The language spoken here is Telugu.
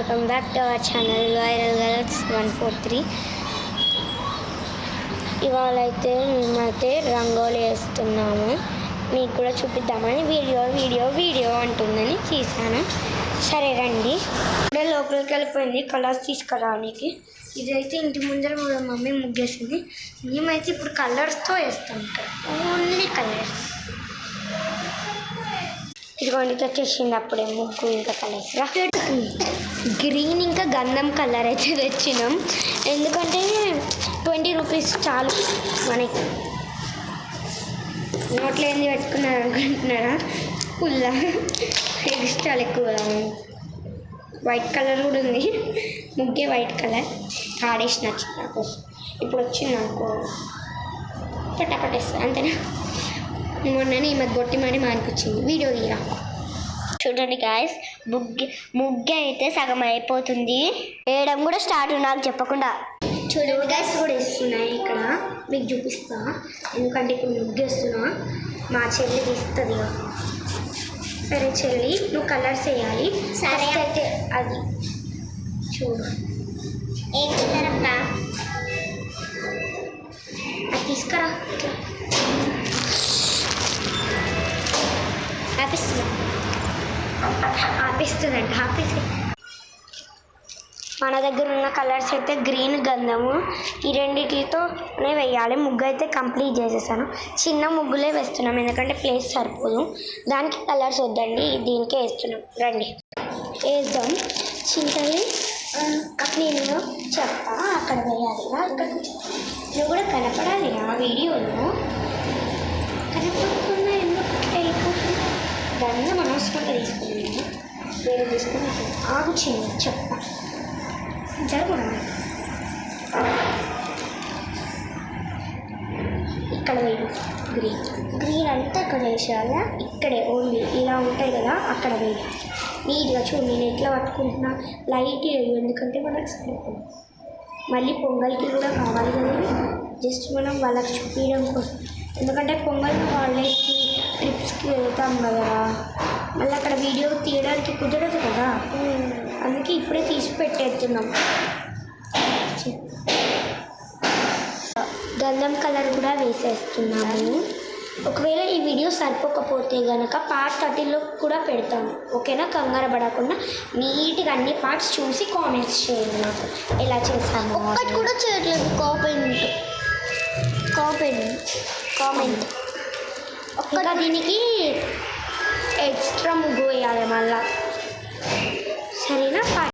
Welcome back to our channel viral girls 143. ఇవాళ అయితే మేమైతే రంగోలి వేస్తున్నాము. మీకు కూడా చూపిద్దామని వీడియో అంటుందని తీసాను. సరే రండి. ఇప్పుడే లోపలికి వెళ్ళిపోయింది కలర్స్ తీసుకురావడానికి. ఇదైతే ఇంటి ముందర మా మమ్మీ ముగ్గేసింది. మేమైతే ఇప్పుడు కలర్స్తో వేస్తాం. ఇక్కడ ఓన్లీ కలర్స్. ఇదిగోండి తెచ్చేసింది అప్పుడే ముగ్గు ఇంకా కలర్స్. గ్రీన్ ఇంకా గంధం కలర్ అయితే తెచ్చినాం. ఎందుకంటే 20 రూపీస్ చాలు మనకి. నోట్లో ఏంది పెట్టుకున్నారు అనుకుంటున్నారా? పుల్ల ఎక్స్ట్రా ఎక్కువ. వైట్ కలర్ కూడా ఉంది. ముగ్గే వైట్ కలర్ ఆడేసి నచ్చింది నాకు. ఇప్పుడు వచ్చింది అనుకో పట్టేస్తుంది అంతేనా. మొన్ననే ఈ మధ్య గొట్టి మరీ మానిపించింది. వీడియో తీరా చూడండి గాయస్. ముగ్గు అయితే సగం అయిపోతుంది. వేయడం కూడా స్టార్ట్ నాకు చెప్పకుండా. చూడండి గాయస్ కూడా వేస్తున్నాయి. ఇక్కడ మీకు చూపిస్తా. ఎందుకంటే ఇప్పుడు ముగ్గు వేస్తున్నా. మా చెల్లి తీస్తుంది. సరే చెల్లి నువ్వు కలర్స్ వేయాలి. సరే అయితే అది చూడు. ఏం కలర్ అది తీసుకురా. ఆపిస్తుందంట. మన దగ్గర ఉన్న కలర్స్ అయితే గ్రీన్ గంధము ఈ రెండిటితోనే వేయాలి. ముగ్గు అయితే కంప్లీట్ చేసేసాను. చిన్న ముగ్గులే వేస్తున్నాం ఎందుకంటే ప్లేస్ సరిపోదు. దానికి కలర్స్ వద్దండి, దీనికే వేస్తున్నాం. రండి వేద్దాం. చిన్నవి నేను చెప్తా అక్కడ వేయాలి. అక్కడ నువ్వు కూడా కనపడాలి ఆ వీడియోలో. కనపడకుండా ఎందుకు వెళ్ళిపోతున్నా? గంధం అనవసరంగా తీసుకున్నాను. వేరే తీసుకుని ఆగు చిన్న చెప్తా. జరుగుడా ఇక్కడ వేయి. గ్రీన్ అంతా అక్కడ వేసేయాలి. ఇక్కడే ఓన్లీ ఇలా ఉంటాయి కదా అక్కడ వేయి. నీట్గా చూడు. నేను ఎట్లా పట్టుకుంటున్నా లైట్ వేయు ఎందుకంటే మనకు సరిపోదు. మళ్ళీ పొంగల్కి కూడా కావాలి కదా. జస్ట్ మనం వాళ్ళకి చూపించడం కోసం. ఎందుకంటే పొంగల్ హాలిడేస్కి ట్రిప్స్కి వెళ్తాం కదా. మళ్ళీ అక్కడ వీడియో తీయడానికి కుదరదు కదా. అందుకే ఇప్పుడే తీసి పెట్టేస్తున్నాం. గంధం కలర్ కూడా వేసేస్తున్నాము. ఒకవేళ ఈ వీడియో సరిపోకపోతే కనుక పార్ట్ 30లో కూడా పెడతాము. ఓకేనా? కంగారు పడకుండా నీట్గా అన్ని పార్ట్స్ చూసి కామెంట్స్ చేయండి నాకు ఎలా చేస్తాము. ఒక్కటి కూడా చేయట్లేదు. కామెంట్ ఒక్క దీనికి ఎక్స్ట్రా ముగ్గు వేయాలి మళ్ళా. సరేనా?